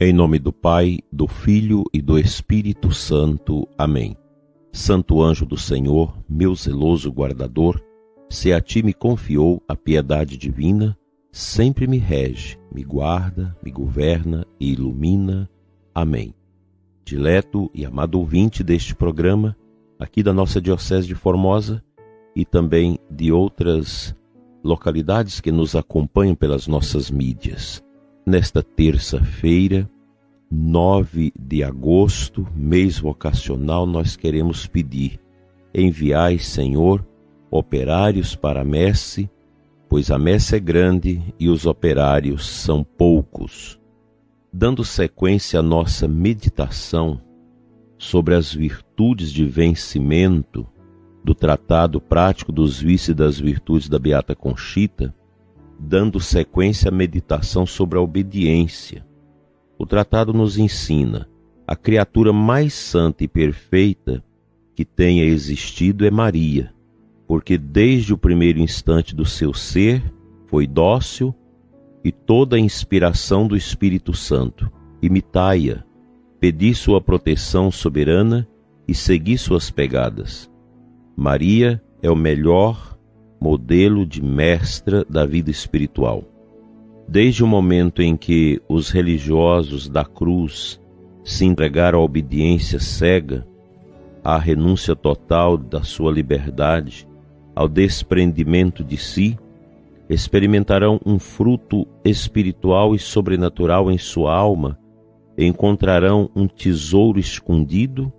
Em nome do Pai, do Filho e do Espírito Santo. Amém. Santo anjo do Senhor, meu zeloso guardador, se a ti me confiou a piedade divina, sempre me rege, me guarda, me governa e ilumina. Amém. Dileto e amado ouvinte deste programa, aqui da nossa Diocese de Formosa e também de outras localidades que nos acompanham pelas nossas mídias. Nesta terça-feira, 9 de agosto, mês vocacional, nós queremos pedir: enviai, Senhor, operários para a messe, pois a messe é grande e os operários são poucos. Dando sequência à nossa meditação sobre as virtudes de vencimento do Tratado Prático dos Vícios e das Virtudes da Beata Conchita, dando sequência à meditação sobre a obediência. O tratado nos ensina: a criatura mais santa e perfeita que tenha existido é Maria, porque desde o primeiro instante do seu ser foi dócil e toda a inspiração do Espírito Santo. Imitai-a, pedi sua proteção soberana e segui suas pegadas. Maria é o melhor modelo de mestra da vida espiritual. Desde o momento em que os religiosos da cruz se entregaram à obediência cega, à renúncia total da sua liberdade, ao desprendimento de si, experimentarão um fruto espiritual e sobrenatural em sua alma, encontrarão um tesouro escondido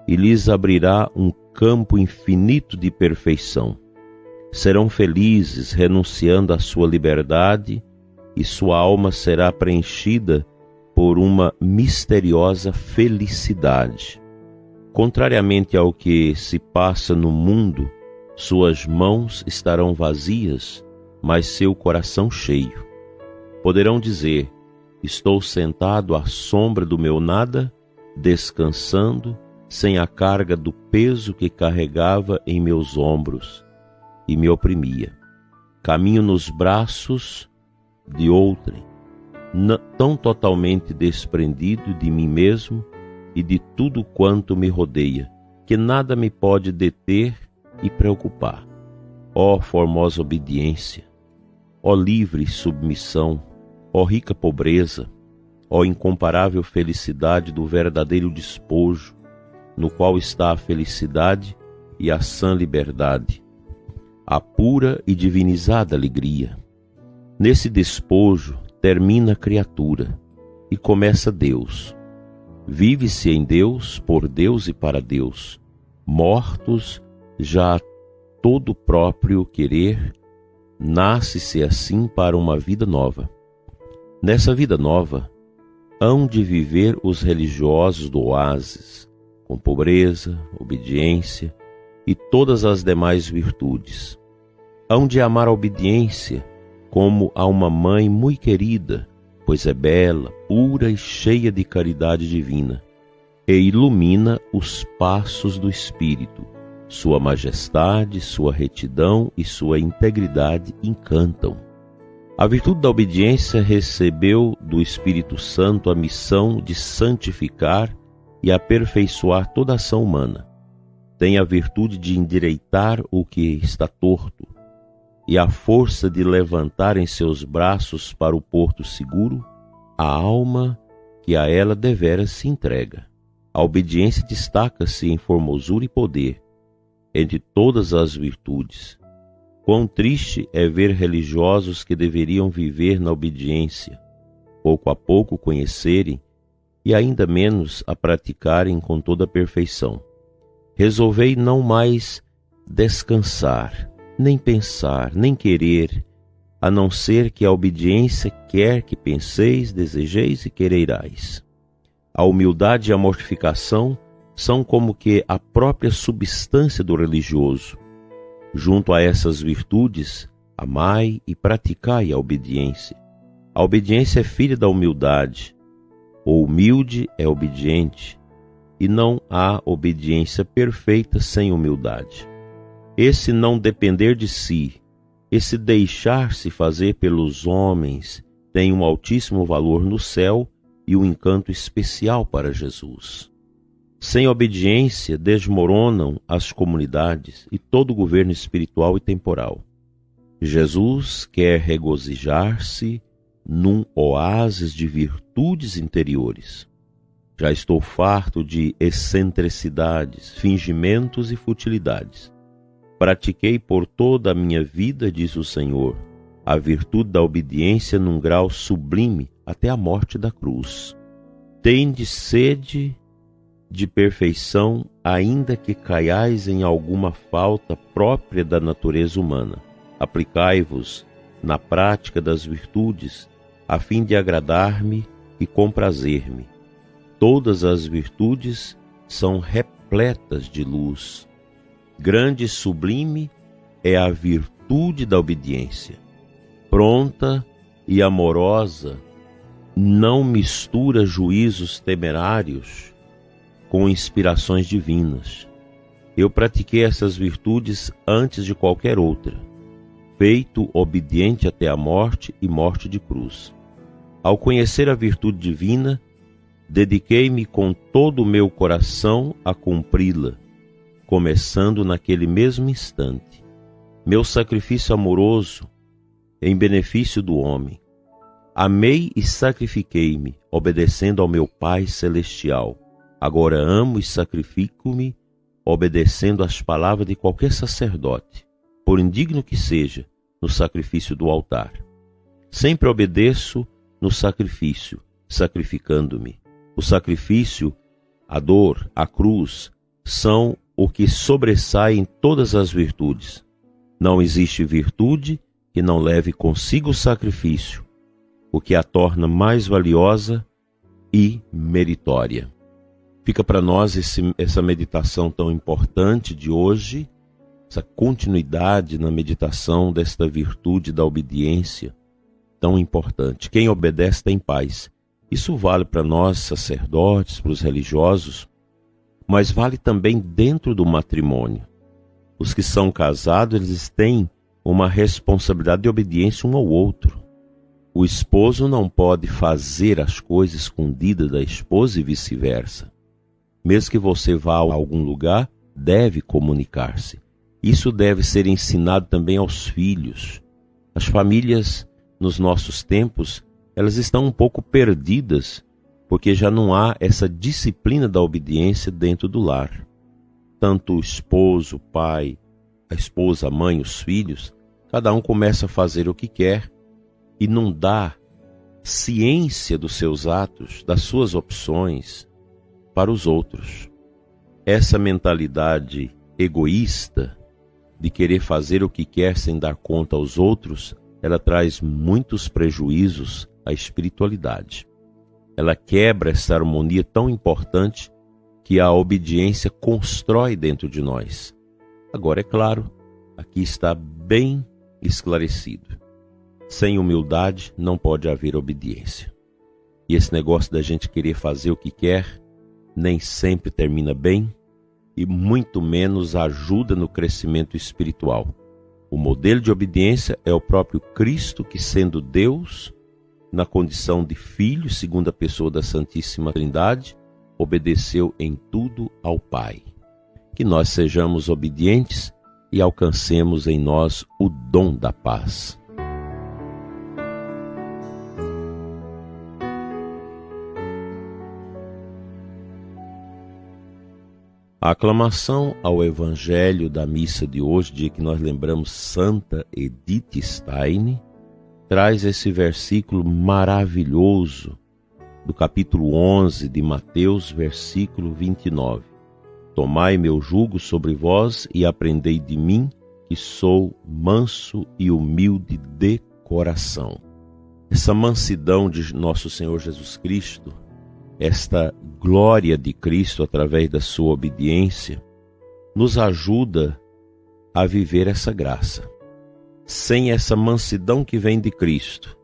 e lhes abrirá um campo infinito de perfeição. Serão felizes renunciando à sua liberdade e sua alma será preenchida por uma misteriosa felicidade. Contrariamente ao que se passa no mundo, suas mãos estarão vazias, mas seu coração cheio. Poderão dizer: estou sentado à sombra do meu nada, descansando, sem a carga do peso que carregava em meus ombros e me oprimia. Caminho nos braços de outrem, tão totalmente desprendido de mim mesmo e de tudo quanto me rodeia, que nada me pode deter e preocupar. Ó formosa obediência, ó livre submissão, ó rica pobreza, ó incomparável felicidade do verdadeiro despojo, no qual está a felicidade e a sã liberdade, a pura e divinizada alegria. Nesse despojo termina a criatura e começa Deus. Vive-se em Deus, por Deus e para Deus. Mortos já a todo próprio querer, nasce-se assim para uma vida nova. Nessa vida nova, hão de viver os religiosos do oásis, com pobreza, obediência e todas as demais virtudes. Hão de amar a obediência como a uma mãe muito querida, pois é bela, pura e cheia de caridade divina, e ilumina os passos do Espírito. Sua majestade, sua retidão e sua integridade encantam. A virtude da obediência recebeu do Espírito Santo a missão de santificar e aperfeiçoar toda a ação humana. Tem a virtude de endireitar o que está torto e a força de levantar em seus braços para o porto seguro a alma que a ela deveras se entrega. A obediência destaca-se em formosura e poder entre todas as virtudes. Quão triste é ver religiosos que deveriam viver na obediência, pouco a pouco conhecerem e ainda menos a praticarem com toda a perfeição. Resolvei não mais descansar, nem pensar, nem querer, a não ser que a obediência quer que penseis, desejeis e quereirais. A humildade e a mortificação são como que a própria substância do religioso. Junto a essas virtudes, amai e praticai a obediência. A obediência é filha da humildade. O humilde é obediente, e não há obediência perfeita sem humildade. Esse não depender de si, esse deixar-se fazer pelos homens, tem um altíssimo valor no céu e um encanto especial para Jesus. Sem obediência, desmoronam as comunidades e todo o governo espiritual e temporal. Jesus quer regozijar-se num oásis de virtudes interiores. Já estou farto de excentricidades, fingimentos e futilidades. Pratiquei por toda a minha vida, diz o Senhor, a virtude da obediência num grau sublime até a morte da cruz. Tendes sede de perfeição, ainda que caiais em alguma falta própria da natureza humana. Aplicai-vos na prática das virtudes, a fim de agradar-me e comprazer-me. Todas as virtudes são repletas de luz. Grande e sublime é a virtude da obediência. Pronta e amorosa, não mistura juízos temerários com inspirações divinas. Eu pratiquei essas virtudes antes de qualquer outra, feito obediente até a morte e morte de cruz. Ao conhecer a virtude divina, dediquei-me com todo o meu coração a cumpri-la, começando naquele mesmo instante. Meu sacrifício amoroso em benefício do homem. Amei e sacrifiquei-me, obedecendo ao meu Pai Celestial. Agora amo e sacrifico-me, obedecendo às palavras de qualquer sacerdote, por indigno que seja, no sacrifício do altar. Sempre obedeço no sacrifício, sacrificando-me. O sacrifício, a dor, a cruz, são o que sobressai em todas as virtudes. Não existe virtude que não leve consigo o sacrifício, o que a torna mais valiosa e meritória. Fica para nós essa meditação tão importante de hoje, essa continuidade na meditação desta virtude da obediência tão importante. Quem obedece tem paz. Isso vale para nós, sacerdotes, para os religiosos, mas vale também dentro do matrimônio. Os que são casados, eles têm uma responsabilidade de obediência um ao outro. O esposo não pode fazer as coisas escondidas da esposa e vice-versa. Mesmo que você vá a algum lugar, deve comunicar-se. Isso deve ser ensinado também aos filhos. As famílias, nos nossos tempos, elas estão um pouco perdidas, porque já não há essa disciplina da obediência dentro do lar. Tanto o esposo, o pai, a esposa, a mãe, os filhos, cada um começa a fazer o que quer e não dá ciência dos seus atos, das suas opções para os outros. Essa mentalidade egoísta de querer fazer o que quer sem dar conta aos outros, ela traz muitos prejuízos à espiritualidade. Ela quebra essa harmonia tão importante que a obediência constrói dentro de nós. Agora, é claro, aqui está bem esclarecido. Sem humildade não pode haver obediência. E esse negócio da gente querer fazer o que quer nem sempre termina bem e muito menos ajuda no crescimento espiritual. O modelo de obediência é o próprio Cristo que, sendo Deus, na condição de Filho, segunda pessoa da Santíssima Trindade, obedeceu em tudo ao Pai. Que nós sejamos obedientes e alcancemos em nós o dom da paz. A aclamação ao Evangelho da missa de hoje, dia que nós lembramos Santa Edith Stein, traz esse versículo maravilhoso do capítulo 11 de Mateus, versículo 29. Tomai meu jugo sobre vós e aprendei de mim, que sou manso e humilde de coração. Essa mansidão de nosso Senhor Jesus Cristo, esta glória de Cristo através da sua obediência, nos ajuda a viver essa graça. Sem essa mansidão que vem de Cristo,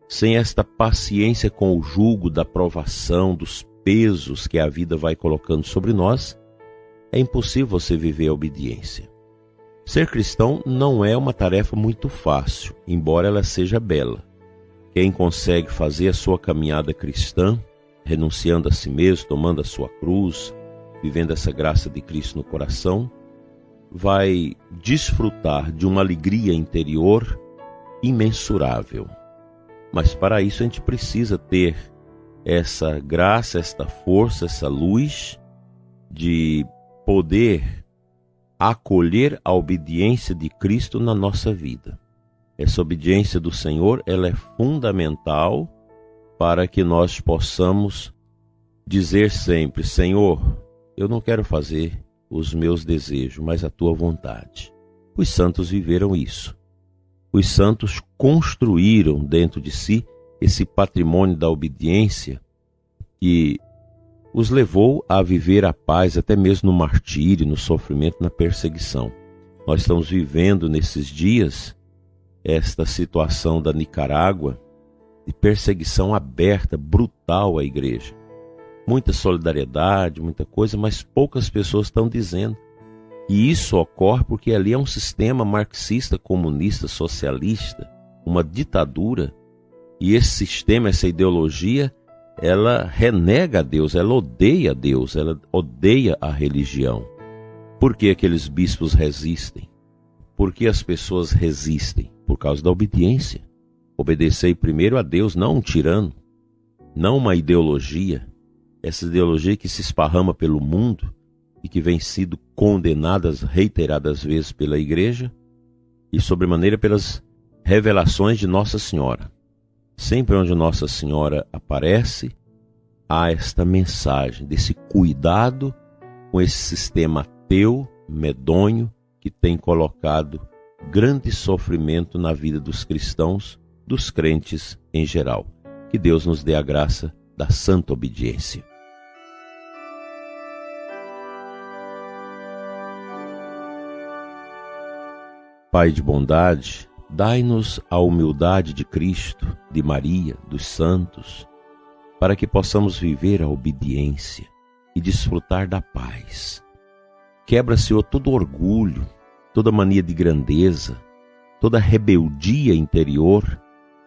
sem esta paciência com o jugo da provação, dos pesos que a vida vai colocando sobre nós, é impossível você viver a obediência. Ser cristão não é uma tarefa muito fácil, embora ela seja bela. Quem consegue fazer a sua caminhada cristã renunciando a si mesmo, tomando a sua cruz, vivendo essa graça de Cristo no coração, vai desfrutar de uma alegria interior imensurável. Mas para isso a gente precisa ter essa graça, esta força, essa luz de poder acolher a obediência de Cristo na nossa vida. Essa obediência do Senhor, ela é fundamental para que nós possamos dizer sempre: Senhor, eu não quero fazer os meus desejos, mas a tua vontade. Os santos viveram isso. Os santos construíram dentro de si esse patrimônio da obediência que os levou a viver a paz até mesmo no martírio, no sofrimento, na perseguição. Nós estamos vivendo nesses dias esta situação da Nicarágua de perseguição aberta, brutal à igreja. Muita solidariedade, muita coisa, mas poucas pessoas estão dizendo. E isso ocorre porque ali é um sistema marxista, comunista, socialista, uma ditadura. E esse sistema, essa ideologia, ela renega a Deus, ela odeia a Deus, ela odeia a religião. Por que aqueles bispos resistem? Por que as pessoas resistem? Por causa da obediência. Obedecei primeiro a Deus, não um tirano, não uma ideologia. Essa ideologia que se esparrama pelo mundo e que vem sido condenadas reiteradas vezes pela igreja e sobremaneira pelas revelações de Nossa Senhora. Sempre onde Nossa Senhora aparece, há esta mensagem desse cuidado com esse sistema ateu, medonho, que tem colocado grande sofrimento na vida dos cristãos, dos crentes em geral. Que Deus nos dê a graça da santa obediência. Pai de bondade, dai-nos a humildade de Cristo, de Maria, dos santos, para que possamos viver a obediência e desfrutar da paz. Quebra, Senhor, todo orgulho, toda mania de grandeza, toda rebeldia interior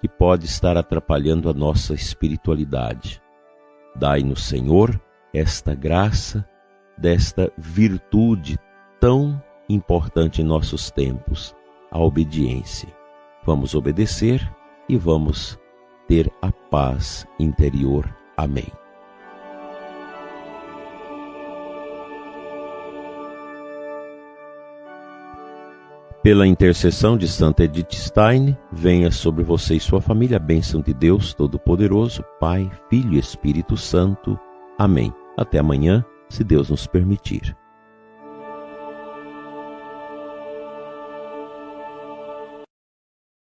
que pode estar atrapalhando a nossa espiritualidade. Dai-nos, Senhor, esta graça, desta virtude tão importante em nossos tempos, a obediência. Vamos obedecer e vamos ter a paz interior. Amém. Pela intercessão de Santa Edith Stein, venha sobre você e sua família a bênção de Deus Todo-Poderoso, Pai, Filho e Espírito Santo. Amém. Até amanhã, se Deus nos permitir.